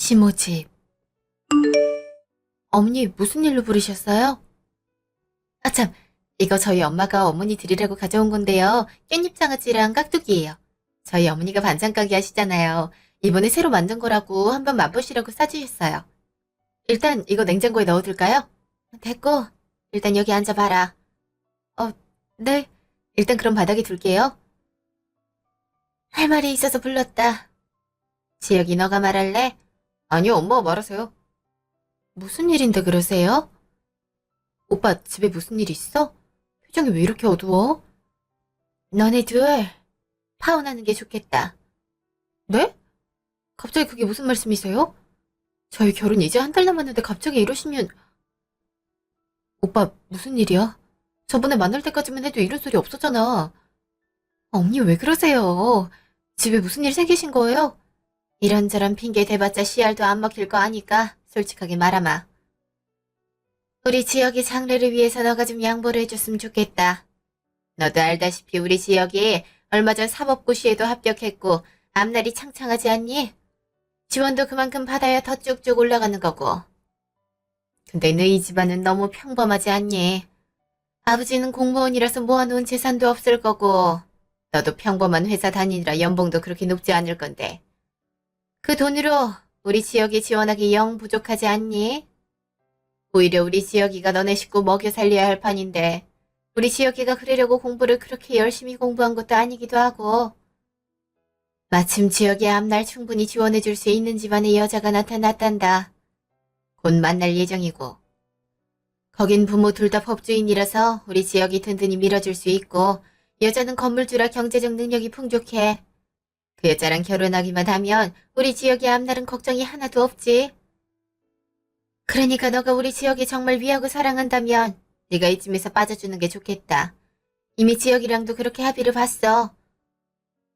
시모집. 어머니 무슨 일로 부르셨어요? 아참, 이거 저희 엄마가 어머니 드리라고 가져온 건데요. 깻잎 장아찌랑 깍두기예요. 저희 어머니가 반찬 가게 하시잖아요. 이번에 새로 만든 거라고 한번 맛보시라고 싸주셨어요. 일단 이거 냉장고에 넣어둘까요? 됐고, 일단 여기 앉아봐라. 네. 일단 그럼 바닥에 둘게요. 할 말이 있어서 불렀다. 지혁이 너가 말할래? 아니요, 엄마가 말하세요. 무슨 일인데 그러세요? 오빠 집에 무슨 일 있어? 표정이 왜 이렇게 어두워? 너네 둘 파혼하는 게 좋겠다. 네? 갑자기 그게 무슨 말씀이세요? 저희 결혼 이제 한 달 남았는데 갑자기 이러시면... 오빠 무슨 일이야? 저번에 만날 때까지만 해도 이런 소리 없었잖아. 언니 왜 그러세요? 집에 무슨 일 생기신 거예요? 이런저런 핑계 대봤자 씨알도 안 먹힐 거 아니까 솔직하게 말하마. 우리 지역의 장래를 위해서 너가 좀 양보를 해줬으면 좋겠다. 너도 알다시피 우리 지역이 얼마 전 사법고시에도 합격했고 앞날이 창창하지 않니? 지원도 그만큼 받아야 더 쭉쭉 올라가는 거고. 근데 너희 집안은 너무 평범하지 않니? 아버지는 공무원이라서 모아놓은 재산도 없을 거고 너도 평범한 회사 다니느라 연봉도 그렇게 높지 않을 건데 그 돈으로 우리 지역에 지원하기 영 부족하지 않니? 오히려 우리 지역이가 너네 식구 먹여 살려야 할 판인데 우리 지역이가 그러려고 공부를 그렇게 열심히 공부한 것도 아니기도 하고 마침 지역의 앞날 충분히 지원해줄 수 있는 집안의 여자가 나타났단다. 곧 만날 예정이고 거긴 부모 둘 다 법조인이라서 우리 지역이 든든히 밀어줄 수 있고 여자는 건물주라 경제적 능력이 풍족해. 그 여자랑 결혼하기만 하면 우리 지역의 앞날은 걱정이 하나도 없지. 그러니까 너가 우리 지역이 정말 위하고 사랑한다면 네가 이쯤에서 빠져주는 게 좋겠다. 이미 지역이랑도 그렇게 합의를 봤어.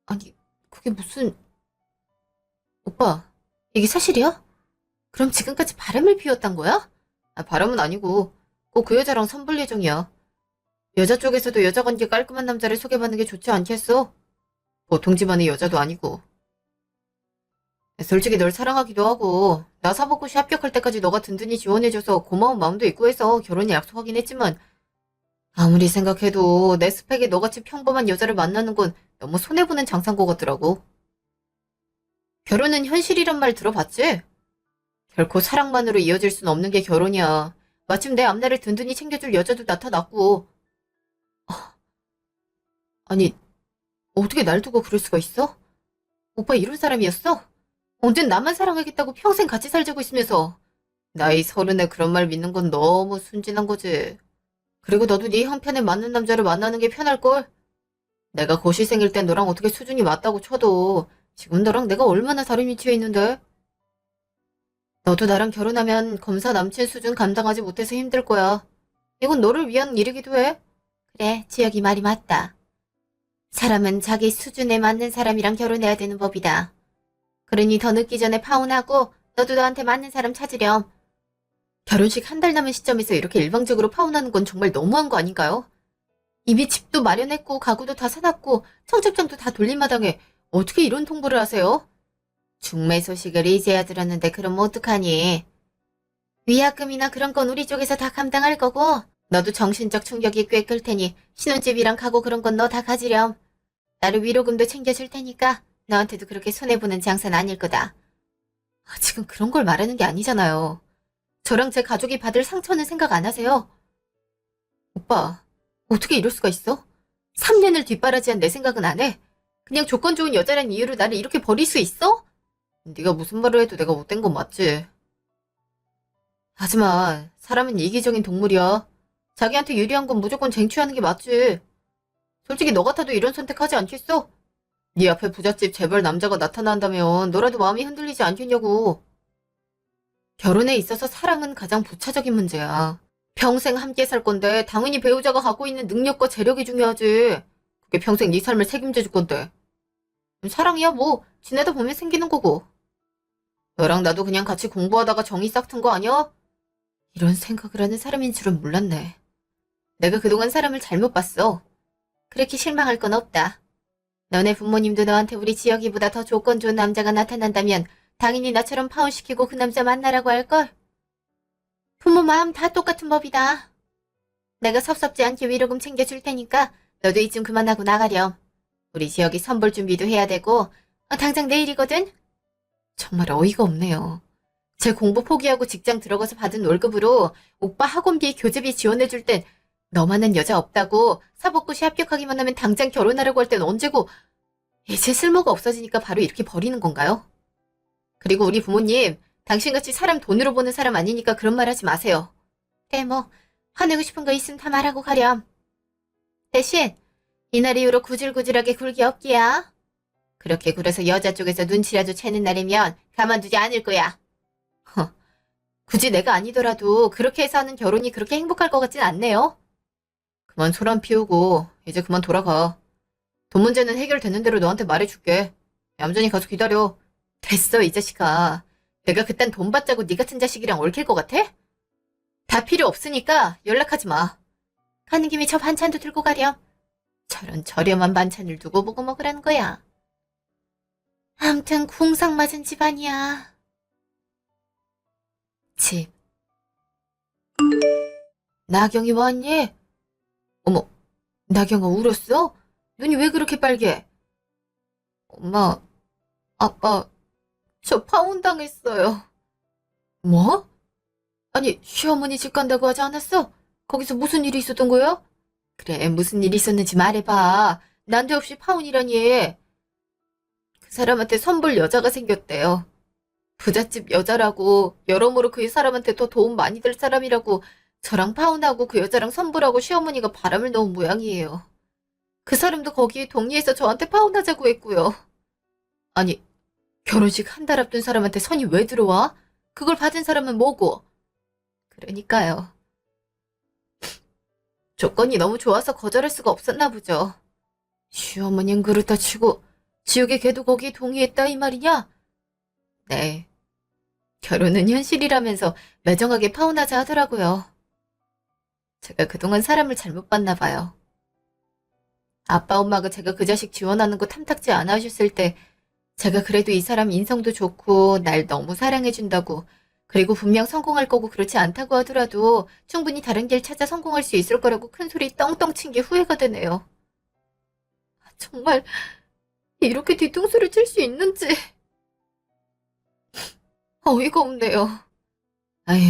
아니, 그게 무슨... 오빠, 이게 사실이야? 그럼 지금까지 바람을 피웠단 거야? 바람은 아니고 꼭 그 여자랑 선볼 예정이야. 여자 쪽에서도 여자 관계 깔끔한 남자를 소개받는 게 좋지 않겠어? 보통 집안의 여자도 아니고. 솔직히 널 사랑하기도 하고 나 사법고시 합격할 때까지 너가 든든히 지원해줘서 고마운 마음도 있고 해서 결혼을 약속하긴 했지만 아무리 생각해도 내 스펙에 너같이 평범한 여자를 만나는 건 너무 손해보는 장사인 것 같더라고. 결혼은 현실이란 말 들어봤지? 결코 사랑만으로 이어질 순 없는 게 결혼이야. 마침 내 앞날을 든든히 챙겨줄 여자도 나타났고. 아니, 어떻게 날 두고 그럴 수가 있어? 오빠 이런 사람이었어? 언젠 나만 사랑하겠다고 평생 같이 살자고 있으면서 나이 30에 그런 말 믿는 건 너무 순진한 거지. 그리고 너도 네 형편에 맞는 남자를 만나는 게 편할걸? 내가 고시생일 땐 너랑 어떻게 수준이 맞다고 쳐도 지금 너랑 내가 얼마나 다른 위치에 있는데? 너도 나랑 결혼하면 검사 남친 수준 감당하지 못해서 힘들 거야. 이건 너를 위한 일이기도 해. 그래, 지혁이 말이 맞다. 사람은 자기 수준에 맞는 사람이랑 결혼해야 되는 법이다. 그러니 더 늦기 전에 파혼하고 너도 너한테 맞는 사람 찾으렴. 결혼식 한 달 남은 시점에서 이렇게 일방적으로 파혼하는 건 정말 너무한 거 아닌가요? 이미 집도 마련했고 가구도 다 사놨고 청첩장도 다 돌린 마당에 어떻게 이런 통보를 하세요? 중매 소식을 이제야 들었는데 그럼 어떡하니? 위약금이나 그런 건 우리 쪽에서 다 감당할 거고 너도 정신적 충격이 꽤 클 테니 신혼집이랑 가구 그런 건 너 다 가지렴. 나를 위로금도 챙겨줄 테니까 너한테도 그렇게 손해보는 장사는 아닐 거다. 지금 그런 걸 말하는 게 아니잖아요. 저랑 제 가족이 받을 상처는 생각 안 하세요? 오빠, 어떻게 이럴 수가 있어? 3년을 뒷바라지한 내 생각은 안 해? 그냥 조건 좋은 여자란 이유로 나를 이렇게 버릴 수 있어? 네가 무슨 말을 해도 내가 못된 건 맞지. 하지만 사람은 이기적인 동물이야. 자기한테 유리한 건 무조건 쟁취하는 게 맞지. 솔직히 너 같아도 이런 선택하지 않겠어? 네 앞에 부잣집 재벌 남자가 나타난다면 너라도 마음이 흔들리지 않겠냐고. 결혼에 있어서 사랑은 가장 부차적인 문제야. 평생 함께 살 건데 당연히 배우자가 갖고 있는 능력과 재력이 중요하지. 그게 평생 네 삶을 책임져 줄 건데. 사랑이야 뭐 지내다 보면 생기는 거고. 너랑 나도 그냥 같이 공부하다가 정이 싹 튼 거 아니야? 이런 생각을 하는 사람인 줄은 몰랐네. 내가 그동안 사람을 잘못 봤어. 그렇게 실망할 건 없다. 너네 부모님도 너한테 우리 지혁이보다 더 조건 좋은 남자가 나타난다면 당연히 나처럼 파혼시키고 그 남자 만나라고 할걸. 부모 마음 다 똑같은 법이다. 내가 섭섭지 않게 위로금 챙겨줄 테니까 너도 이쯤 그만하고 나가렴. 우리 지혁이 선볼 준비도 해야 되고 당장 내일이거든? 정말 어이가 없네요. 제 공부 포기하고 직장 들어가서 받은 월급으로 오빠 학원비 교재비 지원해줄 땐 너만한 여자 없다고 사법고시 합격하기만 하면 당장 결혼하려고 할 땐 언제고 이제 쓸모가 없어지니까 바로 이렇게 버리는 건가요? 그리고 우리 부모님 당신같이 사람 돈으로 보는 사람 아니니까 그런 말 하지 마세요. 네, 뭐 화내고 싶은 거 있으면 다 말하고 가렴. 대신 이날 이후로 구질구질하게 굴기 없기야. 그렇게 굴어서 여자 쪽에서 눈치라도 채는 날이면 가만두지 않을 거야. 허, 굳이 내가 아니더라도 그렇게 해서 하는 결혼이 그렇게 행복할 것 같진 않네요. 그만 소란 피우고 이제 그만 돌아가. 돈 문제는 해결되는 대로 너한테 말해줄게. 얌전히 가서 기다려. 됐어, 이 자식아. 내가 그딴 돈 받자고 네 같은 자식이랑 얽힐 것 같아? 다 필요 없으니까 연락하지 마. 가는 김에 저 반찬도 들고 가렴. 저런 저렴한 반찬을 누구 보고 먹으라는 거야. 암튼 궁상 맞은 집안이야. 집. 나경이 왔니? 어머, 나경아 울었어? 눈이 왜 그렇게 빨개? 엄마, 아빠, 저 파혼당했어요. 뭐? 아니, 시어머니 집 간다고 하지 않았어? 거기서 무슨 일이 있었던 거야? 그래, 무슨 일이 있었는지 말해봐. 난데없이 파혼이라니. 그 사람한테 선볼 여자가 생겼대요. 부잣집 여자라고, 여러모로 그 사람한테 더 도움 많이 될 사람이라고 저랑 파혼하고 그 여자랑 선볼하고 시어머니가 바람을 넣은 모양이에요. 그 사람도 거기에 동의해서 저한테 파혼하자고 했고요. 아니, 결혼식 한 달 앞둔 사람한테 선이 왜 들어와? 그걸 받은 사람은 뭐고? 그러니까요. 조건이 너무 좋아서 거절할 수가 없었나 보죠. 시어머니는 그렇다 치고 지옥의 걔도 거기에 동의했다 이 말이냐? 네. 결혼은 현실이라면서 매정하게 파혼하자 하더라고요. 제가 그동안 사람을 잘못 봤나 봐요. 아빠 엄마가 제가 그 자식 지원하는 거 탐탁지 않아 하셨을 때 제가 그래도 이 사람 인성도 좋고 날 너무 사랑해준다고 그리고 분명 성공할 거고 그렇지 않다고 하더라도 충분히 다른 길 찾아 성공할 수 있을 거라고 큰 소리 떵떵 친 게 후회가 되네요. 정말 이렇게 뒤통수를 칠 수 있는지 어이가 없네요. 아휴,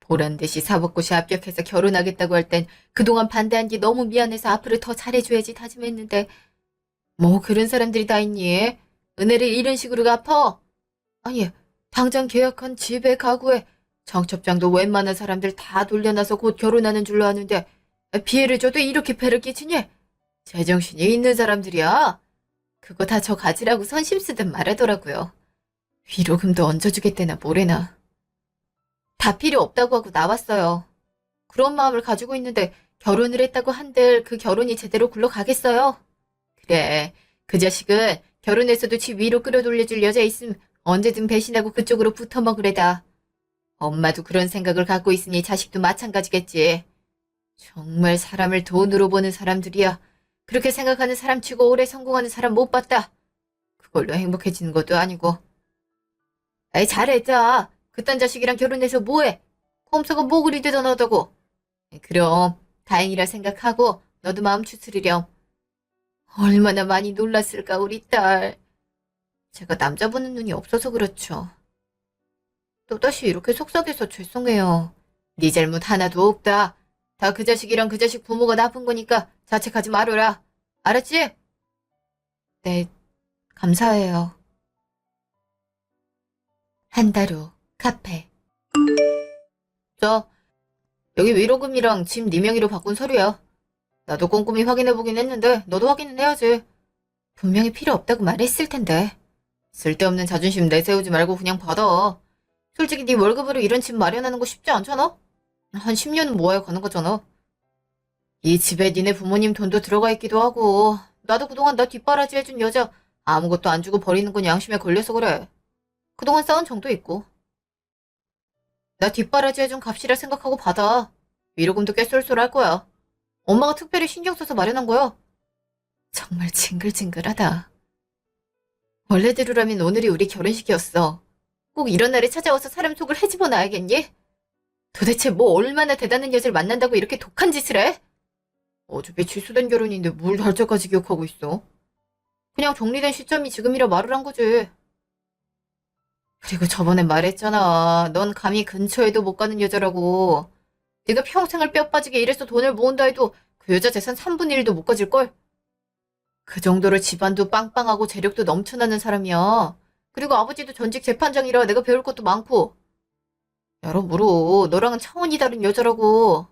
보란듯이 사법고시 합격해서 결혼하겠다고 할 땐 그동안 반대한 게 너무 미안해서 앞으로 더 잘해줘야지 다짐했는데 뭐 그런 사람들이 다 있니? 은혜를 이런 식으로 갚어? 아니, 당장 계약한 집에 가구에 청첩장도 웬만한 사람들 다 돌려놔서 곧 결혼하는 줄로 아는데 피해를 줘도 이렇게 패를 끼치니? 제정신이 있는 사람들이야. 그거 다 저 가지라고 선심 쓰듯 말하더라고요. 위로금도 얹어주겠대나 뭐래나. 다 필요 없다고 하고 나왔어요. 그런 마음을 가지고 있는데 결혼을 했다고 한들 그 결혼이 제대로 굴러가겠어요? 그래, 그 자식은 결혼해서도 집 위로 끌어돌려줄 여자 있음 언제든 배신하고 그쪽으로 붙어먹으래다. 엄마도 그런 생각을 갖고 있으니 자식도 마찬가지겠지. 정말 사람을 돈으로 보는 사람들이야. 그렇게 생각하는 사람 치고 오래 성공하는 사람 못 봤다. 그걸로 행복해지는 것도 아니고. 아이 잘했자. 그딴 자식이랑 결혼해서 뭐해? 꼼수가 뭐 그리 대단하다고. 그럼 다행이라 생각하고 너도 마음 추스리렴. 얼마나 많이 놀랐을까 우리 딸. 제가 남자 보는 눈이 없어서 그렇죠. 또다시 이렇게 속삭여서 죄송해요. 네 잘못 하나도 없다. 다 그 자식이랑 그 자식 부모가 나쁜 거니까 자책하지 말아라. 알았지? 네, 감사해요. 한 달 후, 카페. 저, 여기 위로금이랑 집 네 명의로 바꾼 서류야. 나도 꼼꼼히 확인해보긴 했는데 너도 확인은 해야지. 분명히 필요 없다고 말했을 텐데. 쓸데없는 자존심 내세우지 말고 그냥 받아. 솔직히 네 월급으로 이런 집 마련하는 거 쉽지 않잖아? 한 10년은 모아야 가는 거잖아. 이 집에 니네 부모님 돈도 들어가 있기도 하고 나도 그동안 나 뒷바라지 해준 여자 아무것도 안 주고 버리는 건 양심에 걸려서 그래. 그동안 쌓은 정도 있고. 나 뒷바라지 해준 값이라 생각하고 받아. 위로금도 꽤 쏠쏠할 거야. 엄마가 특별히 신경 써서 마련한 거야. 정말 징글징글하다. 원래대로라면 오늘이 우리 결혼식이었어. 꼭 이런 날에 찾아와서 사람 속을 헤집어 놔야겠니? 도대체 뭐 얼마나 대단한 여자를 만난다고 이렇게 독한 짓을 해? 어차피 취소된 결혼인데 뭘 날짜까지 기억하고 있어? 그냥 정리된 시점이 지금이라 말을 한 거지. 그리고 저번에 말했잖아. 넌 감히 근처에도 못 가는 여자라고. 네가 평생을 뼈 빠지게 일해서 돈을 모은다 해도 그 여자 재산 3분의 1도 못 가질걸? 그 정도로 집안도 빵빵하고 재력도 넘쳐나는 사람이야. 그리고 아버지도 전직 재판장이라 내가 배울 것도 많고. 여러모로 너랑은 차원이 다른 여자라고.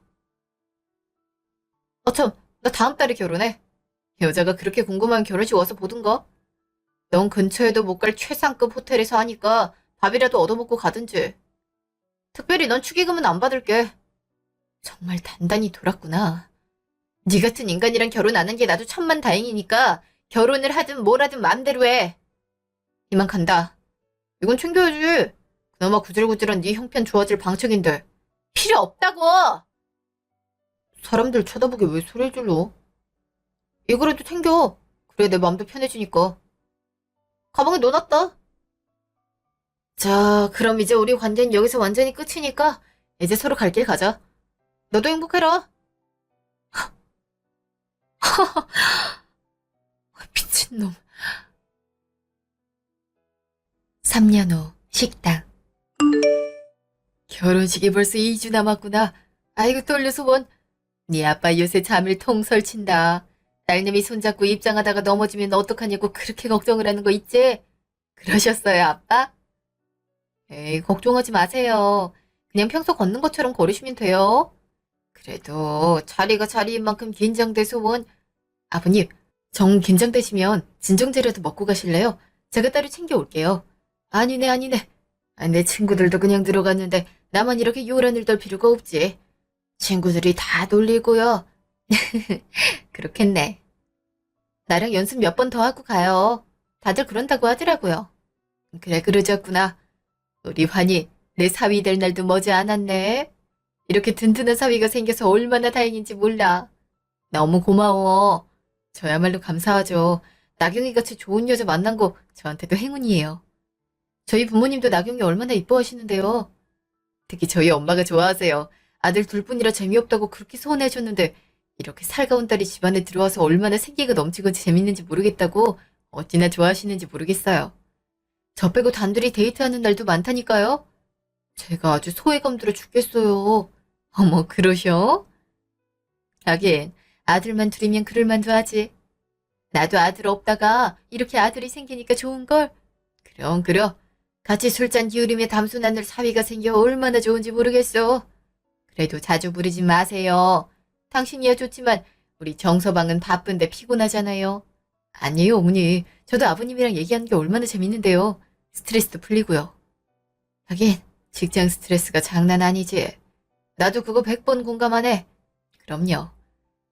참, 나 다음 달에 결혼해. 여자가 그렇게 궁금한 결혼식 와서 보든가? 넌 근처에도 못 갈 최상급 호텔에서 하니까 밥이라도 얻어먹고 가든지. 특별히 넌 축의금은 안 받을게. 정말 단단히 돌았구나. 네 같은 인간이랑 결혼 안 한 게 나도 천만 다행이니까 결혼을 하든 뭘 하든 마음대로 해. 이만 간다. 이건 챙겨야지. 그나마 구질구질한 네 형편 좋아질 방책인데. 필요 없다고! 사람들 쳐다보게 왜 소리를 질러? 이거라도 챙겨. 그래 내 마음도 편해지니까. 가방에 넣어놨다. 자, 그럼 이제 우리 관계는 여기서 완전히 끝이니까 이제 서로 갈 길 가자. 너도 행복해라. 미친놈. 3년 후 식당. 결혼식이 벌써 2주 남았구나. 아이고 떨려서 원. 네 아빠 요새 잠을 통 설친다. 딸내미 손잡고 입장하다가 넘어지면 어떡하냐고 그렇게 걱정을 하는 거 있지? 그러셨어요, 아빠? 에이, 걱정하지 마세요. 그냥 평소 걷는 것처럼 걸으시면 돼요. 그래도 자리가 자리인 만큼 긴장돼서 원. 아버님, 정 긴장되시면 진정제라도 먹고 가실래요? 제가 따로 챙겨올게요. 아니네, 아니네. 내 친구들도 그냥 들어갔는데 나만 이렇게 요란을 떨 필요가 없지. 친구들이 다 놀리고요. 그렇겠네. 나랑 연습 몇 번 더 하고 가요. 다들 그런다고 하더라고요. 그래, 그러셨구나. 우리 환희, 내 사위 될 날도 머지 않았네. 이렇게 든든한 사위가 생겨서 얼마나 다행인지 몰라. 너무 고마워. 저야말로 감사하죠. 나경이 같이 좋은 여자 만난 거 저한테도 행운이에요. 저희 부모님도 나경이 얼마나 이뻐하시는데요. 특히 저희 엄마가 좋아하세요. 아들 둘뿐이라 재미없다고 그렇게 소원해줬는데 이렇게 살가운 딸이 집안에 들어와서 얼마나 생기가 넘치고 재밌는지 모르겠다고 어찌나 좋아하시는지 모르겠어요. 저 빼고 단둘이 데이트하는 날도 많다니까요. 제가 아주 소외감 들어 죽겠어요. 어머, 그러셔? 하긴 아들만 둘이면 그럴 만도 하지. 나도 아들 없다가 이렇게 아들이 생기니까 좋은걸? 그럼. 같이 술잔 기울이며 담소 나눌 사위가 생겨 얼마나 좋은지 모르겠어. 그래도 자주 부르지 마세요. 당신이야 좋지만 우리 정서방은 바쁜데 피곤하잖아요. 아니에요, 어머니. 저도 아버님이랑 얘기하는 게 얼마나 재밌는데요. 스트레스도 풀리고요. 하긴 직장 스트레스가 장난 아니지. 나도 그거 100번 공감하네. 그럼요.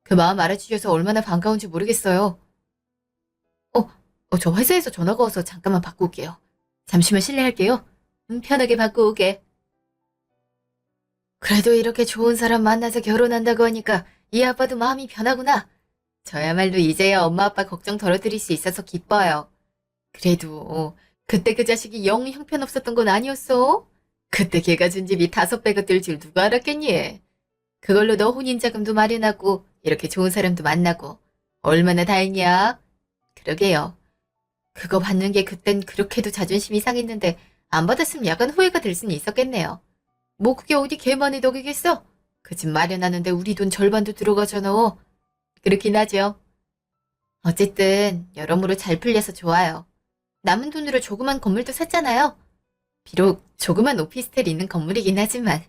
그 마음 알아주셔서 얼마나 반가운지 모르겠어요. 저 회사에서 전화가 와서 잠깐만 받고 올게요. 잠시만 실례할게요. 편하게 받고 오게. 그래도 이렇게 좋은 사람 만나서 결혼한다고 하니까 이 아빠도 마음이 편하구나. 저야말로 이제야 엄마 아빠 걱정 덜어드릴 수 있어서 기뻐요. 그래도 그때 그 자식이 영 형편없었던 건 아니었어? 그때 걔가 준 집이 5배가 될 줄 누가 알았겠니? 그걸로 너 혼인자금도 마련하고 이렇게 좋은 사람도 만나고 얼마나 다행이야. 그러게요. 그거 받는 게 그땐 그렇게도 자존심이 상했는데 안 받았으면 약간 후회가 될 수는 있었겠네요. 뭐 그게 어디 걔만의 덕이겠어? 그 집 마련하는데 우리 돈 절반도 들어가잖아. 그렇긴 하죠. 어쨌든 여러모로 잘 풀려서 좋아요. 남은 돈으로 조그만 건물도 샀잖아요. 비록 조그만 오피스텔 있는 건물이긴 하지만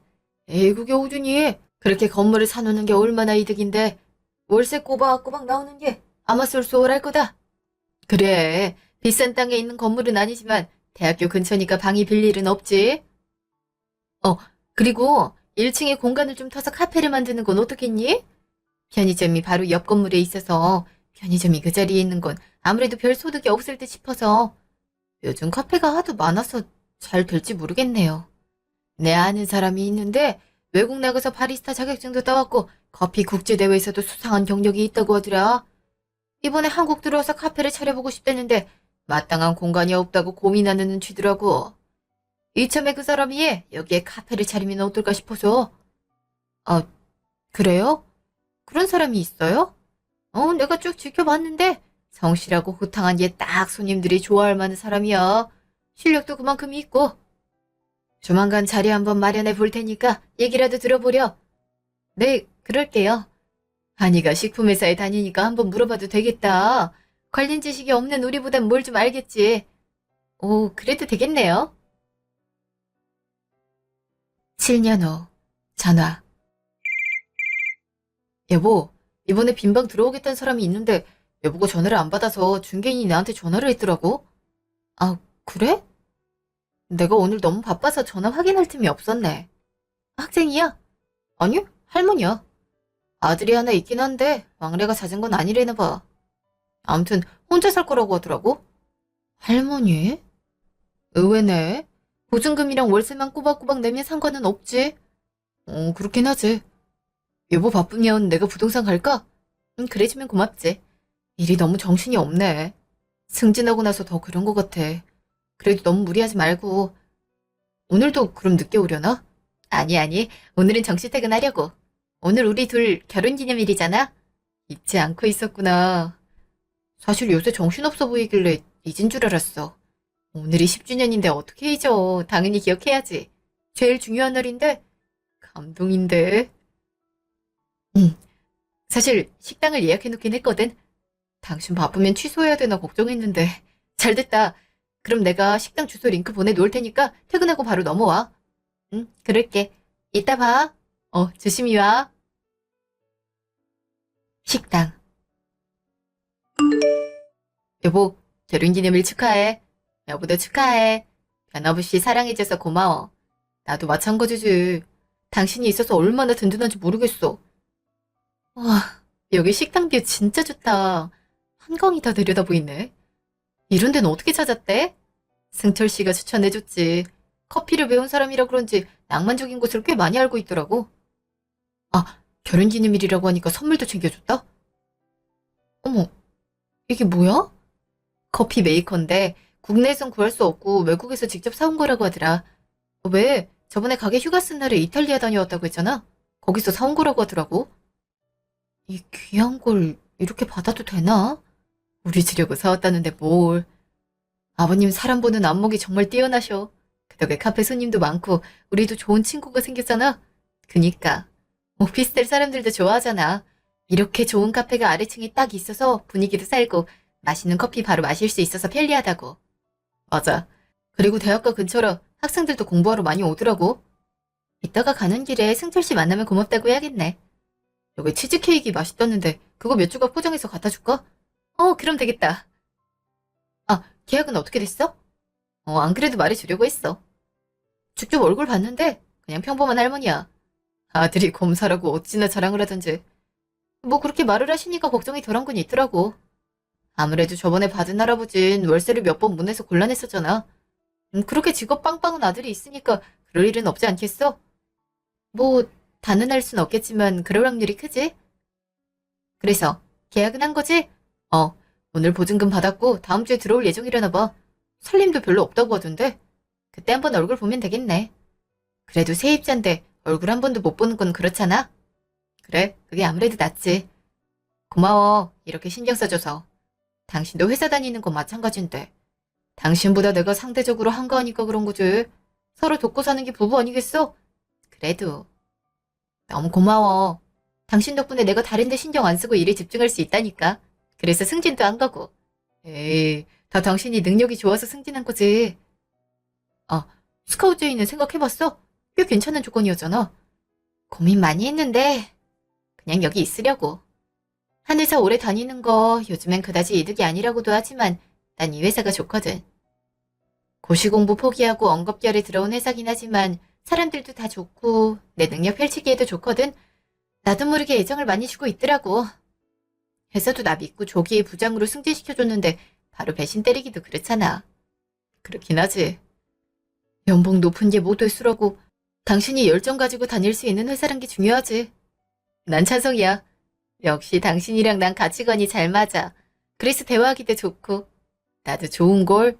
에이 그게 어디니? 그렇게 건물을 사놓는 게 얼마나 이득인데 월세 꼬박꼬박 나오는 게 아마 쏠쏠할 거다. 그래, 비싼 땅에 있는 건물은 아니지만 대학교 근처니까 방이 빌 일은 없지. 그리고 1층에 공간을 좀 터서 카페를 만드는 건 어떻겠니? 편의점이 바로 옆 건물에 있어서 편의점이 그 자리에 있는 건 아무래도 별 소득이 없을 듯 싶어서 요즘 카페가 하도 많아서 잘 될지 모르겠네요. 내 아는 사람이 있는데 외국 나가서 바리스타 자격증도 따왔고 커피 국제대회에서도 수상한 경력이 있다고 하더라. 이번에 한국 들어와서 카페를 차려보고 싶다는데 마땅한 공간이 없다고 고민하는 쥐더라고. 이참에 그 사람이 여기에 카페를 차리면 어떨까 싶어서. 아, 그래요? 그런 사람이 있어요? 내가 쭉 지켜봤는데 성실하고 호탕한 얘 딱 손님들이 좋아할 만한 사람이야. 실력도 그만큼 있고. 조만간 자리 한번 마련해 볼 테니까 얘기라도 들어보려. 네, 그럴게요. 한이가 식품회사에 다니니까 한번 물어봐도 되겠다. 관련 지식이 없는 우리보단 뭘 좀 알겠지. 오, 그래도 되겠네요. 7년 후, 전화. 여보, 이번에 빈방 들어오겠다는 사람이 있는데 여보가 전화를 안 받아서 중개인이 나한테 전화를 했더라고. 아, 그래? 내가 오늘 너무 바빠서 전화 확인할 틈이 없었네. 학생이야? 아니, 할머니야. 아들이 하나 있긴 한데 왕래가 잦은 건 아니래나 봐. 아무튼 혼자 살 거라고 하더라고. 할머니? 의외네. 보증금이랑 월세만 꼬박꼬박 내면 상관은 없지. 그렇긴 하지. 여보 바쁘면 내가 부동산 갈까? 그래주면 고맙지. 일이 너무 정신이 없네. 승진하고 나서 더 그런 것 같아. 그래도 너무 무리하지 말고. 오늘도 그럼 늦게 오려나? 아니, 아니. 오늘은 정시 퇴근하려고. 오늘 우리 둘 결혼기념일이잖아? 잊지 않고 있었구나. 사실 요새 정신없어 보이길래 잊은 줄 알았어. 오늘이 10주년인데 어떻게 잊어. 당연히 기억해야지. 제일 중요한 날인데. 감동인데. 응. 사실 식당을 예약해놓긴 했거든. 당신 바쁘면 취소해야 되나 걱정했는데. 잘 됐다. 그럼 내가 식당 주소 링크 보내놓을 테니까 퇴근하고 바로 넘어와. 응, 그럴게. 이따 봐. 조심히 와. 식당. 여보, 결혼기념일 축하해. 여보도 축하해. 변함없이 사랑해줘서 고마워. 나도 마찬가지지. 당신이 있어서 얼마나 든든한지 모르겠어. 와, 여기 식당 뷰 진짜 좋다. 한강이 다 내려다 보이네. 이런 데는 어떻게 찾았대? 승철 씨가 추천해줬지. 커피를 배운 사람이라 그런지 낭만적인 곳을 꽤 많이 알고 있더라고. 아, 결혼기념일이라고 하니까 선물도 챙겨줬다? 어머, 이게 뭐야? 커피 메이커인데 국내에선 구할 수 없고 외국에서 직접 사온 거라고 하더라. 왜? 저번에 가게 휴가 쓴 날에 이탈리아 다녀왔다고 했잖아. 거기서 사온 거라고 하더라고. 이 귀한 걸 이렇게 받아도 되나? 우리 주려고 사왔다는데 뭘. 아버님 사람 보는 안목이 정말 뛰어나셔. 그 덕에 카페 손님도 많고 우리도 좋은 친구가 생겼잖아. 그니까 오피스텔 사람들도 좋아하잖아. 이렇게 좋은 카페가 아래층에 딱 있어서 분위기도 살고 맛있는 커피 바로 마실 수 있어서 편리하다고. 맞아. 그리고 대학가 근처라 학생들도 공부하러 많이 오더라고. 이따가 가는 길에 승철 씨 만나면 고맙다고 해야겠네. 여기 치즈케이크 맛있다는데 그거 몇 조각 포장해서 갖다 줄까? 그럼 되겠다. 아, 계약은 어떻게 됐어? 안 그래도 말해주려고 했어. 직접 얼굴 봤는데 그냥 평범한 할머니야. 아들이 검사라고 어찌나 자랑을 하던지. 뭐 그렇게 말을 하시니까 걱정이 덜한 건 있더라고. 아무래도 저번에 받은 할아버진 월세를 몇 번 못 내서 곤란했었잖아. 그렇게 직업 빵빵한 아들이 있으니까 그럴 일은 없지 않겠어? 뭐 단언할 순 없겠지만 그럴 확률이 크지? 그래서 계약은 한 거지? 오늘 보증금 받았고 다음 주에 들어올 예정이려나 봐. 살림도 별로 없다고 하던데. 그때 한번 얼굴 보면 되겠네. 그래도 세입자인데 얼굴 한 번도 못 보는 건 그렇잖아? 그래, 그게 아무래도 낫지. 고마워, 이렇게 신경 써줘서. 당신도 회사 다니는 건 마찬가지인데. 당신보다 내가 상대적으로 한가하니까 그런 거지. 서로 돕고 사는 게 부부 아니겠어? 그래도. 너무 고마워. 당신 덕분에 내가 다른 데 신경 안 쓰고 일에 집중할 수 있다니까. 그래서 승진도 한 거고. 에이, 다 당신이 능력이 좋아서 승진한 거지. 아, 스카우트 제의는 생각해봤어? 꽤 괜찮은 조건이었잖아. 고민 많이 했는데 그냥 여기 있으려고. 한 회사 오래 다니는 거 요즘엔 그다지 이득이 아니라고도 하지만 난 이 회사가 좋거든. 고시 공부 포기하고 언급결에 들어온 회사긴 하지만 사람들도 다 좋고 내 능력 펼치기에도 좋거든. 나도 모르게 애정을 많이 주고 있더라고. 회사도 나 믿고 조기에 부장으로 승진시켜줬는데 바로 배신 때리기도 그렇잖아. 그렇긴 하지. 연봉 높은 게 모두 수라고 당신이 열정 가지고 다닐 수 있는 회사란 게 중요하지. 난 찬성이야. 역시 당신이랑 난 가치관이 잘 맞아. 그래서 대화하기도 좋고. 나도 좋은걸.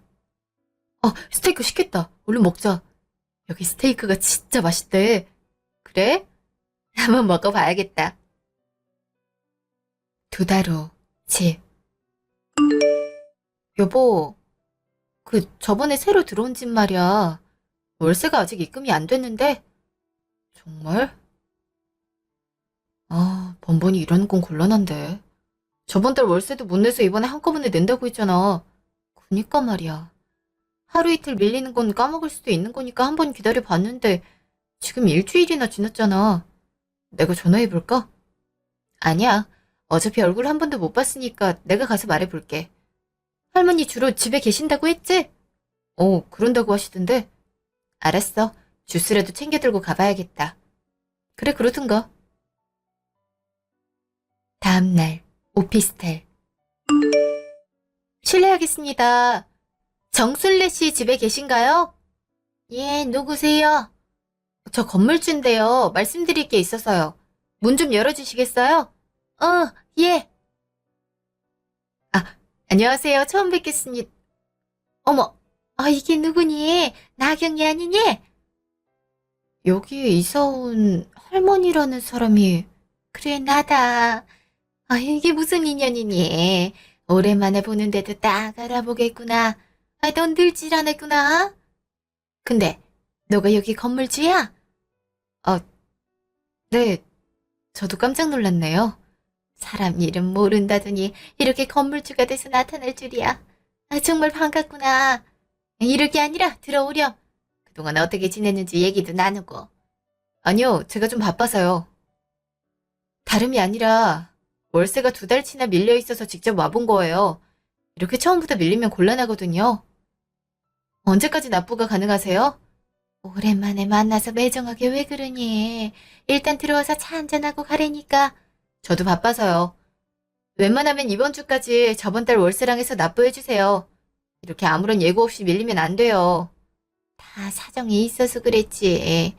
스테이크 시켰다. 얼른 먹자. 여기 스테이크가 진짜 맛있대. 그래? 한번 먹어봐야겠다. 2달 후, 집. 여보, 저번에 새로 들어온 집 말이야. 월세가 아직 입금이 안 됐는데. 정말? 번번이 이러는 건 곤란한데. 저번 달 월세도 못 내서 이번에 한꺼번에 낸다고 했잖아. 그니까 말이야. 하루 이틀 밀리는 건 까먹을 수도 있는 거니까 한 번 기다려 봤는데 지금 일주일이나 지났잖아. 내가 전화해볼까? 아니야. 어차피 얼굴 한 번도 못 봤으니까 내가 가서 말해볼게. 할머니 주로 집에 계신다고 했지? 그런다고 하시던데. 알았어. 주스라도 챙겨 들고 가봐야겠다. 그래, 그러든가. 다음날, 오피스텔. 실례하겠습니다. 정순례 씨 집에 계신가요? 예, 누구세요? 저 건물주인데요. 말씀드릴 게 있어서요. 문 좀 열어주시겠어요? 예. 안녕하세요. 처음 뵙겠습니다. 어머, 이게 누구니? 나경이 아니니? 여기에 이사 온 할머니라는 사람이. 그래, 나다. 이게 무슨 인연이니? 오랜만에 보는데도 딱 알아보겠구나. 넌 늙질 않았구나. 근데, 너가 여기 건물주야? 네. 저도 깜짝 놀랐네요. 사람 이름 모른다더니 이렇게 건물주가 돼서 나타날 줄이야. 정말 반갑구나. 이럴 게 아니라 들어오렴. 그동안 어떻게 지냈는지 얘기도 나누고. 아니요, 제가 좀 바빠서요. 다름이 아니라 월세가 2달치나 밀려 있어서 직접 와본 거예요. 이렇게 처음부터 밀리면 곤란하거든요. 언제까지 납부가 가능하세요? 오랜만에 만나서 매정하게 왜 그러니? 일단 들어와서 차 한잔하고 가라니까. 저도 바빠서요. 웬만하면 이번 주까지 저번 달 월세랑 해서 납부해주세요. 이렇게 아무런 예고 없이 밀리면 안 돼요. 다 사정이 있어서 그랬지.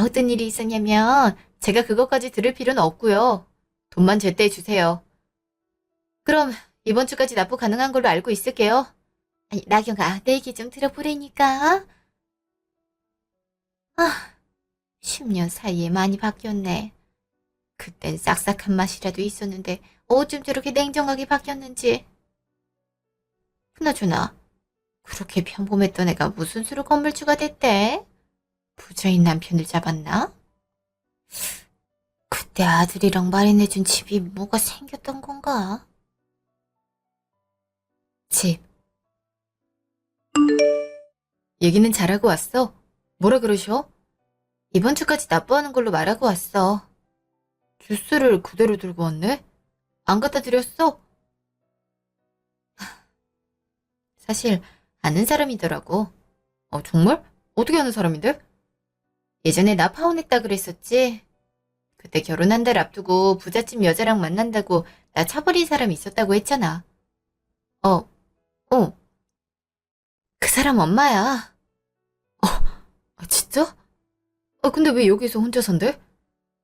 어떤 일이 있었냐면 제가 그것까지 들을 필요는 없고요. 돈만 제때 주세요. 그럼 이번 주까지 납부 가능한 걸로 알고 있을게요. 나경아, 내 얘기 좀 들어보라니까. 10년 사이에 많이 바뀌었네. 그땐 싹싹한 맛이라도 있었는데 어쩜 저렇게 냉정하게 바뀌었는지. 그나저나 그렇게 평범했던 애가 무슨 수로 건물주가 됐대? 부자인 남편을 잡았나? 그때 아들이랑 마련해준 집이 뭐가 생겼던 건가? 집. 얘기는 잘하고 왔어. 뭐라 그러셔? 이번 주까지 납부하는 걸로 말하고 왔어. 주스를 그대로 들고 왔네? 안 갖다 드렸어? 사실 아는 사람이더라고. 정말? 어떻게 아는 사람인데? 예전에 나 파혼했다 그랬었지? 그때 결혼 1달 앞두고 부잣집 여자랑 만난다고 나 차버린 사람이 있었다고 했잖아. 어, 어. 그 사람 엄마야. 진짜? 근데 왜 여기서 혼자 산대?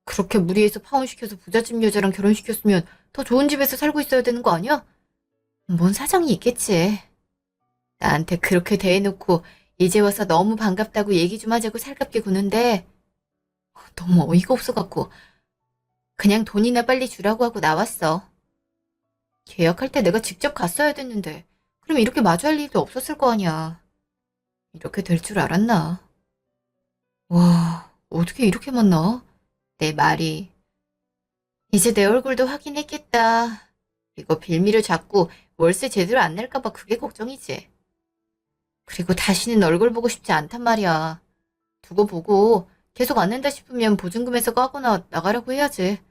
그렇게 무리해서 파혼시켜서 부잣집 여자랑 결혼시켰으면 더 좋은 집에서 살고 있어야 되는 거 아니야? 뭔 사정이 있겠지. 나한테 그렇게 대해놓고 이제 와서 너무 반갑다고 얘기 좀 하자고 살갑게 구는데 너무 어이가 없어갖고 그냥 돈이나 빨리 주라고 하고 나왔어. 계약할 때 내가 직접 갔어야 됐는데 그럼 이렇게 마주할 일도 없었을 거 아니야. 이렇게 될 줄 알았나? 와, 어떻게 이렇게 만나? 내 말이. 이제 내 얼굴도 확인했겠다. 이거 빌미를 잡고 월세 제대로 안 낼까봐 그게 걱정이지. 그리고 다시는 얼굴 보고 싶지 않단 말이야. 두고 보고 계속 안 낸다 싶으면 보증금에서 까거나 나가라고 해야지.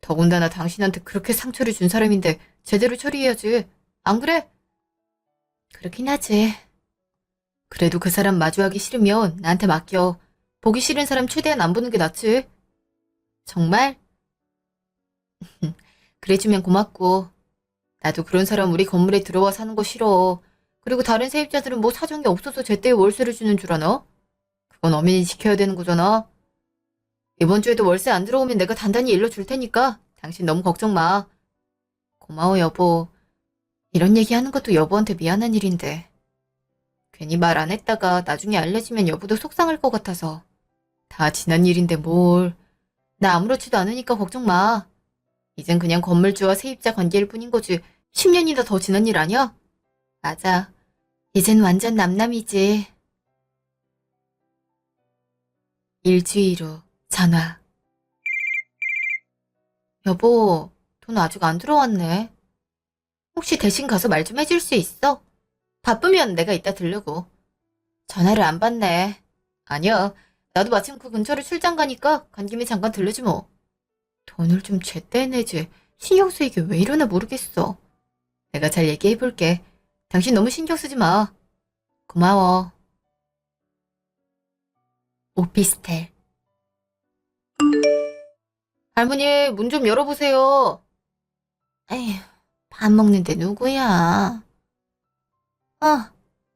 더군다나 당신한테 그렇게 상처를 준 사람인데 제대로 처리해야지. 안 그래? 그렇긴 하지. 그래도 그 사람 마주하기 싫으면 나한테 맡겨. 보기 싫은 사람 최대한 안 보는 게 낫지. 정말? 그래주면 고맙고. 나도 그런 사람 우리 건물에 들어와 사는 거 싫어. 그리고 다른 세입자들은 뭐 사정이 없어서 제때에 월세를 주는 줄 아나? 그건 엄연히 지켜야 되는 거잖아. 이번 주에도 월세 안 들어오면 내가 단단히 일러줄 테니까 당신 너무 걱정 마. 고마워 여보. 이런 얘기하는 것도 여보한테 미안한 일인데 괜히 말 안 했다가 나중에 알려지면 여보도 속상할 것 같아서 다 지난 일인데 뭘. 나 아무렇지도 않으니까 걱정 마. 이젠 그냥 건물주와 세입자 관계일 뿐인 거지 10년이나 더 지난 일 아니야? 맞아. 이젠 완전 남남이지. 일주일 후 전화. 여보, 돈 아직 안 들어왔네. 혹시 대신 가서 말 좀 해줄 수 있어? 바쁘면 내가 이따 들르고. 전화를 안 받네. 아니야. 나도 마침 그 근처로 출장 가니까 간 김에 잠깐 들르지 뭐. 돈을 좀 제때 내지. 신경 쓰이게 왜 이러나 모르겠어. 내가 잘 얘기해볼게. 당신 너무 신경 쓰지 마. 고마워. 오피스텔. 할머니, 문 좀 열어보세요. 에휴, 밥 먹는데 누구야?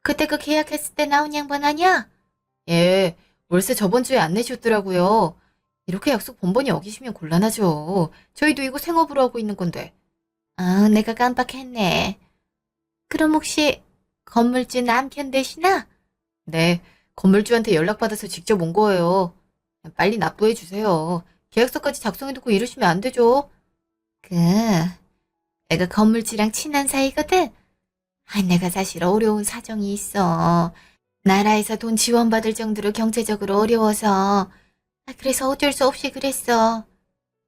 그때 그 계약했을 때 나온 양반 아니야? 예, 월세 저번 주에 안 내셨더라고요. 이렇게 약속 번번이 어기시면 곤란하죠. 저희도 이거 생업으로 하고 있는 건데. 아, 내가 깜빡했네. 그럼 혹시 건물주 남편 되시나? 네, 건물주한테 연락받아서 직접 온 거예요. 빨리 납부해 주세요. 계약서까지 작성해두고 이러시면 안 되죠. 내가 건물주랑 친한 사이거든. 내가 사실 어려운 사정이 있어. 나라에서 돈 지원받을 정도로 경제적으로 어려워서. 그래서 어쩔 수 없이 그랬어.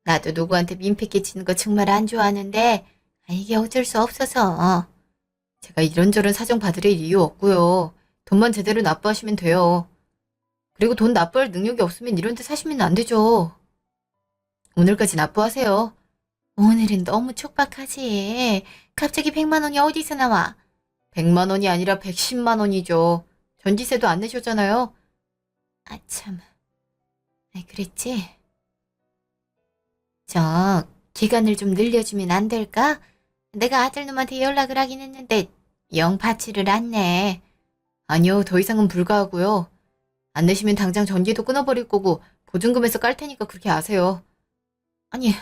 나도 누구한테 민폐 끼치는 거 정말 안 좋아하는데 이게 어쩔 수 없어서. 제가 이런저런 사정 봐드릴 이유 없고요. 돈만 제대로 납부하시면 돼요. 그리고 돈 납부할 능력이 없으면 이런 데 사시면 안 되죠. 오늘까지 납부하세요. 오늘은 너무 촉박하지. 갑자기 100만 원이 어디서 나와? 100만 원이 아니라 110만 원이죠. 전지세도 안 내셨잖아요. 참. 그랬지? 기간을 좀 늘려주면 안 될까? 내가 아들놈한테 연락을 하긴 했는데 영 받지를 않네. 아니요, 더 이상은 불가하고요. 안 내시면 당장 전기도 끊어버릴 거고 보증금에서 깔 테니까 그렇게 아세요. 아니,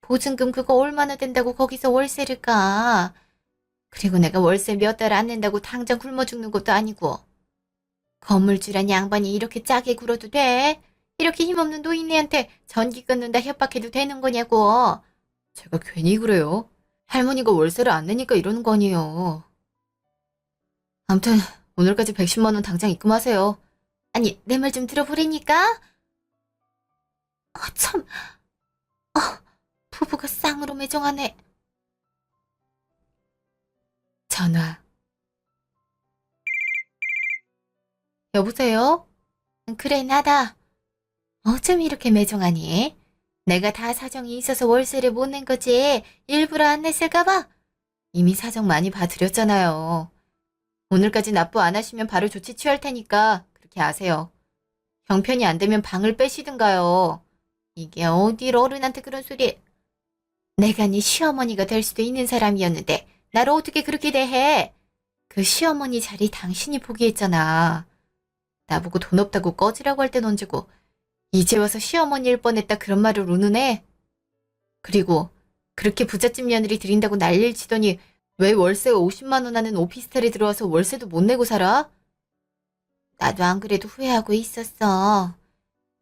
보증금 그거 얼마나 된다고 거기서 월세를 까? 그리고 내가 월세 몇 달 안 낸다고 당장 굶어 죽는 것도 아니고. 건물주란 양반이 이렇게 짜게 굴어도 돼? 이렇게 힘없는 노인네한테 전기 끊는다 협박해도 되는 거냐고. 제가 괜히 그래요. 할머니가 월세를 안 내니까 이러는 거 아니에요. 아무튼 오늘까지 110만 원 당장 입금하세요. 아니, 내 말 좀 들어보라니까? 참, 부부가 쌍으로 매정하네. 전화. 여보세요? 그래, 나다. 어쩜 이렇게 매정하니? 내가 다 사정이 있어서 월세를 못 낸 거지. 일부러 안 냈을까봐? 이미 사정 많이 봐드렸잖아요. 오늘까지 납부 안 하시면 바로 조치 취할 테니까 그렇게 아세요. 형편이 안 되면 방을 빼시든가요. 이게 어딜 어른한테 그런 소리. 내가 네 시어머니가 될 수도 있는 사람이었는데 나를 어떻게 그렇게 대해? 그 시어머니 자리 당신이 포기했잖아. 나보고 돈 없다고 꺼지라고 할 땐 언제고 이제 와서 시어머니일 뻔했다 그런 말을 우는애? 그리고 그렇게 부잣집 며느리 들인다고 난리를 치더니 왜 월세가 50만 원 하는 오피스텔에 들어와서 월세도 못 내고 살아? 나도 안 그래도 후회하고 있었어.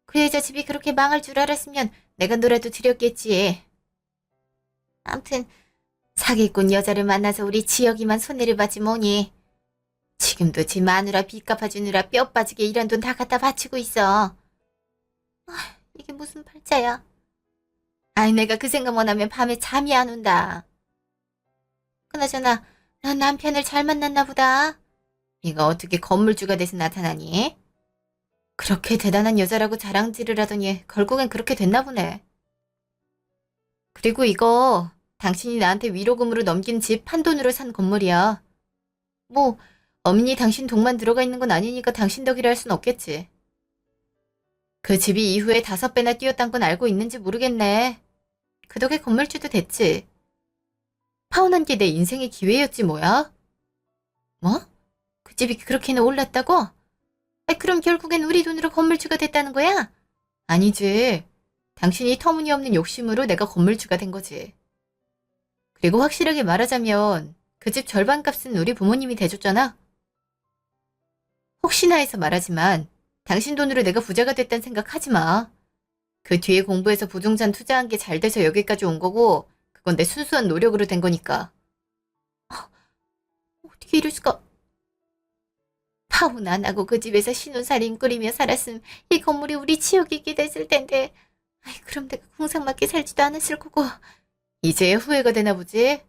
그 여자 집이 그렇게 망할 줄 알았으면 내가 너라도 드렸겠지. 암튼 사기꾼 여자를 만나서 우리 지혁이만 손해를 봤지 뭐니. 지금도 지 마누라 빚 갚아주느라 뼈 빠지게 일한 돈 다 갖다 바치고 있어. 이게 무슨 팔자야. 내가 그 생각만 하면 밤에 잠이 안 온다. 그나저나 넌 남편을 잘 만났나 보다. 네가 어떻게 건물주가 돼서 나타나니? 그렇게 대단한 여자라고 자랑질을 하더니 결국엔 그렇게 됐나 보네. 그리고 이거 당신이 나한테 위로금으로 넘긴 집 판돈으로 산 건물이야. 뭐 어머니 당신 돈만 들어가 있는 건 아니니까 당신 덕이라 할 순 없겠지. 그 집이 이후에 5배나 뛰었단 건 알고 있는지 모르겠네. 그 덕에 건물주도 됐지. 파혼한 게 내 인생의 기회였지 뭐야? 뭐? 그 집이 그렇게나 올랐다고? 그럼 결국엔 우리 돈으로 건물주가 됐다는 거야? 아니지. 당신이 터무니없는 욕심으로 내가 건물주가 된 거지. 그리고 확실하게 말하자면 그 그 집 절반 값은 우리 부모님이 대줬잖아. 혹시나 해서 말하지만 당신 돈으로 내가 부자가 됐다는 생각하지 마. 그 뒤에 공부해서 부동산 투자한 게 잘 돼서 여기까지 온 거고 그건 내 순수한 노력으로 된 거니까. 어떻게 이럴 수가. 파혼 안 하고 그 집에서 신혼살림 꾸리며 살았음 이 건물이 우리 지역이게 됐을 텐데. 아이, 그럼 내가 궁상맞게 살지도 않았을 거고. 이제야 후회가 되나 보지?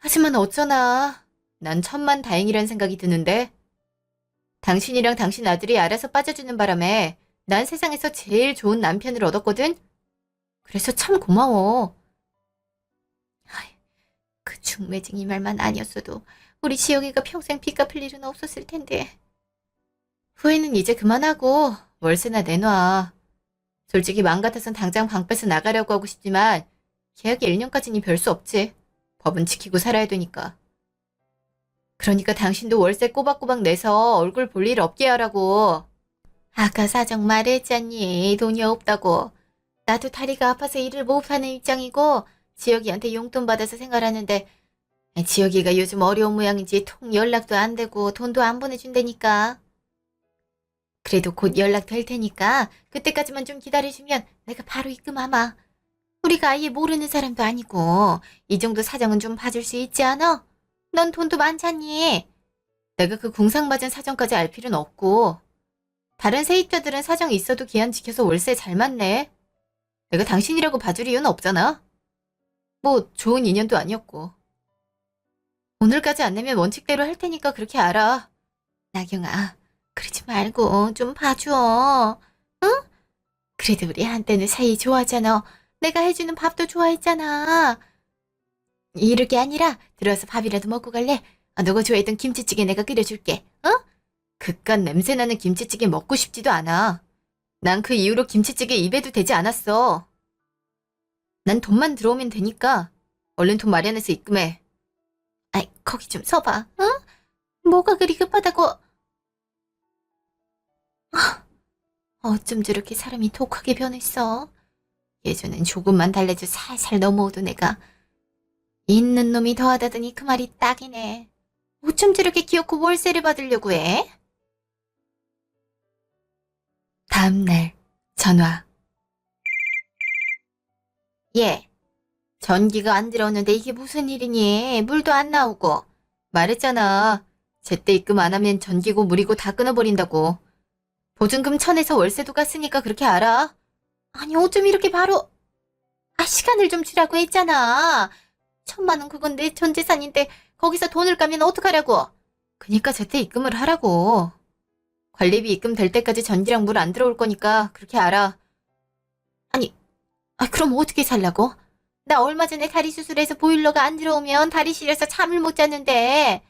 하지만 어쩌나. 난 천만다행이란 생각이 드는데. 당신이랑 당신 아들이 알아서 빠져주는 바람에 난 세상에서 제일 좋은 남편을 얻었거든? 그래서 참 고마워. 아이, 그 중매쟁이 말만 아니었어도 우리 지영이가 평생 빚 갚을 일은 없었을 텐데. 후회는 이제 그만하고 월세나 내놔. 솔직히 마음 같아선 당장 방 빼서 나가려고 하고 싶지만 계약이 1년까지니 별 수 없지. 법은 지키고 살아야 되니까. 그러니까 당신도 월세 꼬박꼬박 내서 얼굴 볼 일 없게 하라고. 아까 사정 말했잖니. 돈이 없다고. 나도 다리가 아파서 일을 못하는 입장이고 지혁이한테 용돈 받아서 생활하는데 지혁이가 요즘 어려운 모양이지 통 연락도 안 되고 돈도 안 보내준다니까. 그래도 곧 연락 될 테니까 그때까지만 좀 기다려주면 내가 바로 입금하마. 우리가 아예 모르는 사람도 아니고 이 정도 사정은 좀 봐줄 수 있지 않아? 넌 돈도 많잖니. 내가 그 궁상맞은 사정까지 알 필요는 없고 다른 세입자들은 사정이 있어도 기한 지켜서 월세 잘 맞네. 내가 당신이라고 봐줄 이유는 없잖아. 뭐 좋은 인연도 아니었고. 오늘까지 안 내면 원칙대로 할 테니까 그렇게 알아. 나경아, 그러지 말고 좀 봐줘. 응? 그래도 우리 한때는 사이 좋아하잖아. 내가 해주는 밥도 좋아했잖아. 이럴 게 아니라 들어와서 밥이라도 먹고 갈래? 너가 좋아했던 김치찌개 내가 끓여줄게. 어? 그깟 냄새나는 김치찌개 먹고 싶지도 않아. 난 그 이후로 김치찌개 입에도 대지 않았어. 난 돈만 들어오면 되니까 얼른 돈 마련해서 입금해. 아이, 거기 좀 서봐. 응? 뭐가 그리 급하다고. 어쩜 저렇게 사람이 독하게 변했어. 예전엔 조금만 달래줘 살살 넘어오도 내가 있는 놈이 더하다더니 그 말이 딱이네. 어쩜 저렇게 귀엽고 월세를 받으려고 해? 다음날 전화. 예. 전기가 안 들어오는데 이게 무슨 일이니? 물도 안 나오고. 말했잖아. 제때 입금 안 하면 전기고 물이고 다 끊어버린다고. 보증금 천에서 월세도 갔으니까 그렇게 알아. 아니 어쩜 이렇게 바로. 시간을 좀 주라고 했잖아. 1,000만 원 그건 내 전 재산인데 거기서 돈을 까면 어떡하라고. 그니까 제때 입금을 하라고. 관리비 입금 될 때까지 전기랑 물 안 들어올 거니까 그렇게 알아. 아니, 그럼 어떻게 살라고? 나 얼마 전에 다리 수술해서 보일러가 안 들어오면 다리 시려서 잠을 못 잤는데.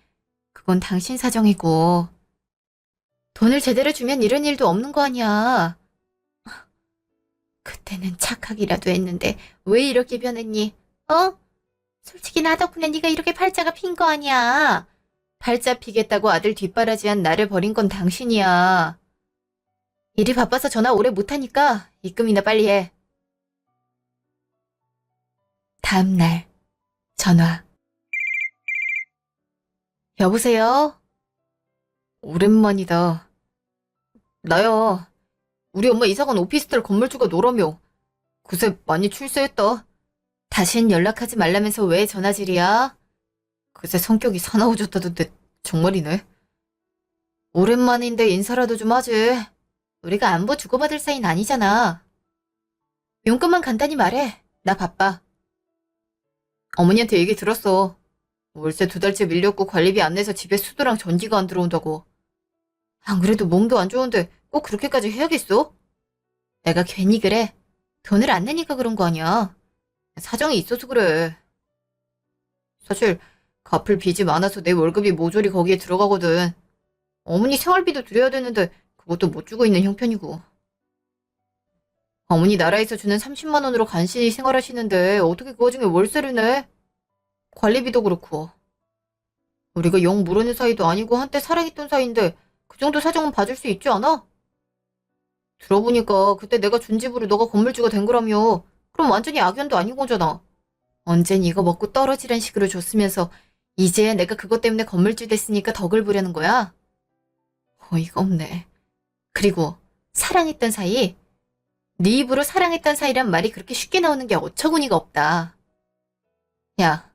그건 당신 사정이고. 돈을 제대로 주면 이런 일도 없는 거 아니야. 그때는 착하기라도 했는데 왜 이렇게 변했니? 어? 솔직히 나 덕분에 네가 이렇게 팔자가 핀 거 아니야. 팔자 피겠다고 아들 뒷바라지한 나를 버린 건 당신이야. 일이 바빠서 전화 오래 못하니까 입금이나 빨리 해. 다음날 전화. 여보세요? 오랜만이다. 나야. 우리 엄마 이사간 오피스텔 건물주가 너라며. 그새 많이 출세했다. 다신 연락하지 말라면서 왜 전화질이야? 그새 성격이 사나워졌다던데 정말이네. 오랜만인데 인사라도 좀 하지. 우리가 안부 주고받을 사이는 아니잖아. 용건만 간단히 말해. 나 바빠. 어머니한테 얘기 들었어. 월세 2달째 밀렸고 관리비 안 내서 집에 수도랑 전기가 안 들어온다고. 안 그래도 몸도 안 좋은데 꼭 그렇게까지 해야겠어? 내가 괜히 그래. 돈을 안 내니까 그런 거 아니야. 사정이 있어서 그래. 사실 갚을 빚이 많아서 내 월급이 모조리 거기에 들어가거든. 어머니 생활비도 드려야 되는데 그것도 못 주고 있는 형편이고. 어머니 나라에서 주는 30만 원으로 간신히 생활하시는데 어떻게 그 와중에 월세를 내? 관리비도 그렇고. 우리가 영 모르는 사이도 아니고 한때 사랑했던 사이인데 그 정도 사정은 봐줄 수 있지 않아? 들어보니까 그때 내가 준 집으로 너가 건물주가 된 거라며. 그럼 완전히 악연도 아닌 거잖아. 언젠 이거 먹고 떨어지란 식으로 줬으면서 이제야 내가 그것 때문에 건물주 됐으니까 덕을 부려는 거야? 어이가 없네. 그리고 사랑했던 사이? 네 입으로 사랑했던 사이란 말이 그렇게 쉽게 나오는 게 어처구니가 없다. 야,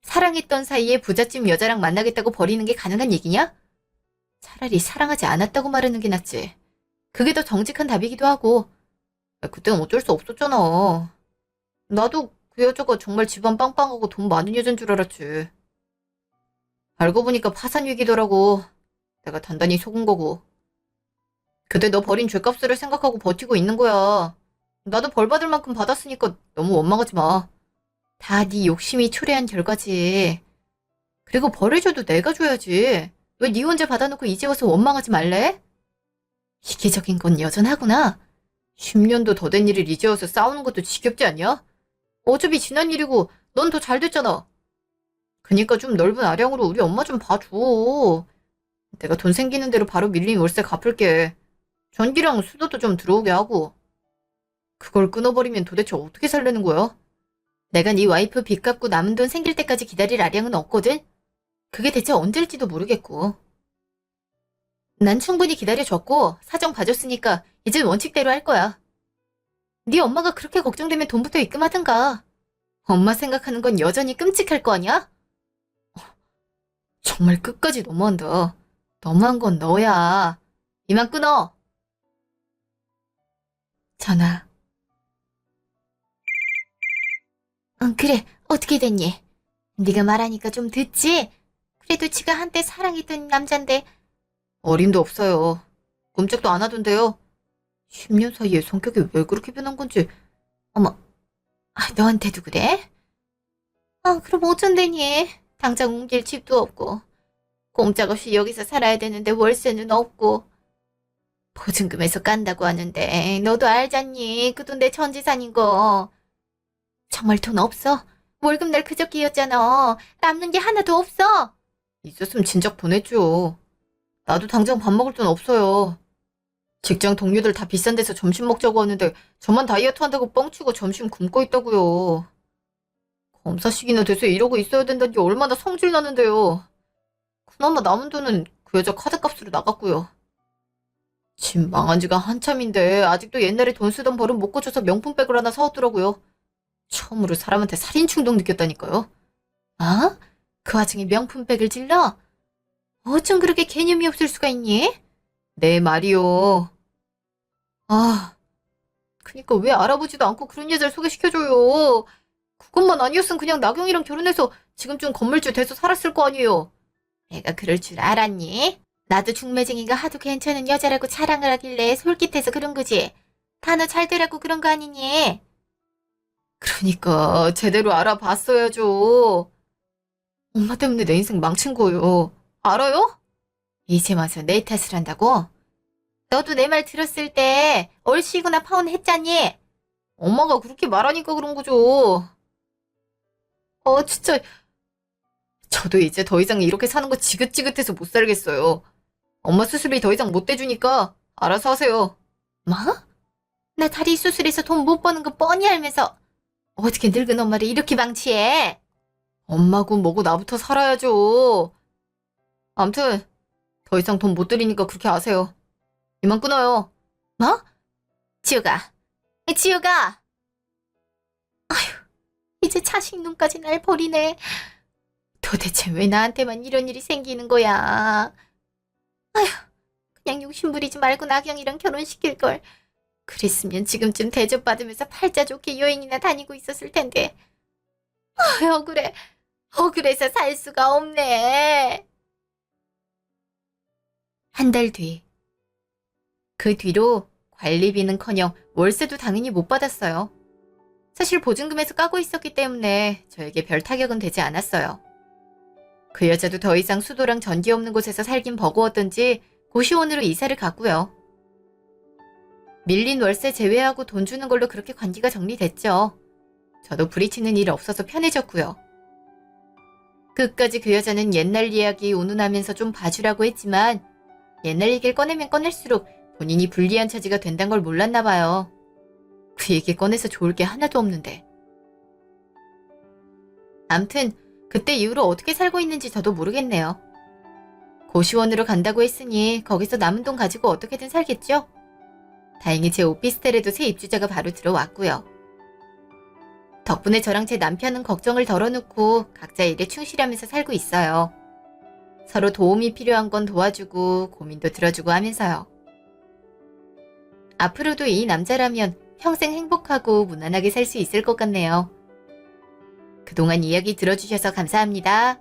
사랑했던 사이에 부잣집 여자랑 만나겠다고 버리는 게 가능한 얘기냐? 차라리 사랑하지 않았다고 말하는 게 낫지. 그게 더 정직한 답이기도 하고. 그땐 어쩔 수 없었잖아. 나도 그 여자가 정말 집안 빵빵하고 돈 많은 여잔 줄 알았지. 알고 보니까 파산 위기더라고. 내가 단단히 속은 거고. 그때 너 버린 죗값을 생각하고 버티고 있는 거야. 나도 벌 받을 만큼 받았으니까 너무 원망하지 마. 다 네 욕심이 초래한 결과지. 그리고 벌을 줘도 내가 줘야지. 왜 네 혼자 받아놓고 이제 와서 원망하지 말래? 이기적인 건 여전하구나. 10년도 더 된 일을 이제 와서 싸우는 것도 지겹지 않냐? 어차피 지난 일이고 넌 더 잘 됐잖아. 그니까 좀 넓은 아량으로 우리 엄마 좀 봐줘. 내가 돈 생기는 대로 바로 밀린 월세 갚을게. 전기랑 수도도 좀 들어오게 하고. 그걸 끊어버리면 도대체 어떻게 살려는 거야? 내가 네 와이프 빚 갚고 남은 돈 생길 때까지 기다릴 아량은 없거든? 그게 대체 언제일지도 모르겠고. 난 충분히 기다려줬고 사정 봐줬으니까 이젠 원칙대로 할 거야. 네 엄마가 그렇게 걱정되면 돈부터 입금하든가. 엄마 생각하는 건 여전히 끔찍할 거 아니야? 정말 끝까지 너무한다. 너무한 건 너야. 이만 끊어. 전화. 응, 그래. 어떻게 됐니? 네가 말하니까 좀 듣지? 그래도 지가 한때 사랑했던 남잔데. 어림도 없어요. 꼼짝도 안 하던데요. 10년 사이에 성격이 왜 그렇게 변한 건지. 어머, 너한테도 그래? 그럼 어쩐대니? 당장 옮길 집도 없고. 꼼짝없이 여기서 살아야 되는데 월세는 없고. 보증금에서 깐다고 하는데 너도 알잖니? 그 돈 내 전재산인 거. 정말 돈 없어? 월급 날 그저께였잖아. 남는 게 하나도 없어. 있었으면 진작 보냈죠. 나도 당장 밥 먹을 돈 없어요. 직장 동료들 다 비싼 데서 점심 먹자고 하는데 저만 다이어트 한다고 뻥치고 점심 굶고 있다고요. 검사식이나 돼서 이러고 있어야 된다는 게 얼마나 성질 나는데요. 그나마 남은 돈은 그 여자 카드값으로 나갔고요. 집 망한 지가 한참인데 아직도 옛날에 돈 쓰던 버릇 못 고쳐서 명품백을 하나 사왔더라고요. 처음으로 사람한테 살인 충동 느꼈다니까요. 아? 그 와중에 명품백을 질러? 어쩜 그렇게 개념이 없을 수가 있니? 내 말이요. 그니까 왜 알아보지도 않고 그런 여자를 소개시켜줘요. 그것만 아니었으면 그냥 나경이랑 결혼해서 지금쯤 건물주 돼서 살았을 거 아니에요. 내가 그럴 줄 알았니? 나도 중매쟁이가 하도 괜찮은 여자라고 자랑을 하길래 솔깃해서 그런 거지. 다 너 잘 되라고 그런 거 아니니? 그러니까 제대로 알아봤어야죠. 엄마 때문에 내 인생 망친 거예요. 알아요? 이제 와서 내 탓을 한다고? 너도 내 말 들었을 때 얼씨구나 파혼했잖니? 엄마가 그렇게 말하니까 그런 거죠. 진짜 저도 이제 더 이상 이렇게 사는 거 지긋지긋해서 못 살겠어요. 엄마 수술비 더 이상 못 대주니까 알아서 하세요. 뭐? 나 다리 수술해서 돈 못 버는 거 뻔히 알면서 어떻게 늙은 엄마를 이렇게 방치해? 엄마고 뭐고 나부터 살아야죠. 암튼 더 이상 돈 못 드리니까 그렇게 아세요. 이만 끊어요. 뭐? 지우가. 지우가. 이제 자식 눈까지 날 버리네. 도대체 왜 나한테만 이런 일이 생기는 거야? 아휴, 그냥 욕심부리지 말고 나경이랑 결혼시킬걸. 그랬으면 지금쯤 대접받으면서 팔자 좋게 여행이나 다니고 있었을 텐데. 억울해. 억울해서 살 수가 없네. 한 달 뒤. 그 뒤로 관리비는커녕 월세도 당연히 못 받았어요. 사실 보증금에서 까고 있었기 때문에 저에게 별 타격은 되지 않았어요. 그 여자도 더 이상 수도랑 전기 없는 곳에서 살긴 버거웠던지 고시원으로 이사를 갔고요. 밀린 월세 제외하고 돈 주는 걸로 그렇게 관계가 정리됐죠. 저도 부딪히는 일 없어서 편해졌고요. 끝까지 그 여자는 옛날 이야기 운운하면서 좀 봐주라고 했지만 옛날 얘기를 꺼내면 꺼낼수록 본인이 불리한 처지가 된다는 걸 몰랐나 봐요. 그 얘기 꺼내서 좋을 게 하나도 없는데. 암튼 그때 이후로 어떻게 살고 있는지 저도 모르겠네요. 고시원으로 간다고 했으니 거기서 남은 돈 가지고 어떻게든 살겠죠? 다행히 제 오피스텔에도 새 입주자가 바로 들어왔고요. 덕분에 저랑 제 남편은 걱정을 덜어놓고 각자 일에 충실하면서 살고 있어요. 서로 도움이 필요한 건 도와주고 고민도 들어주고 하면서요. 앞으로도 이 남자라면 평생 행복하고 무난하게 살 수 있을 것 같네요. 그동안 이야기 들어주셔서 감사합니다.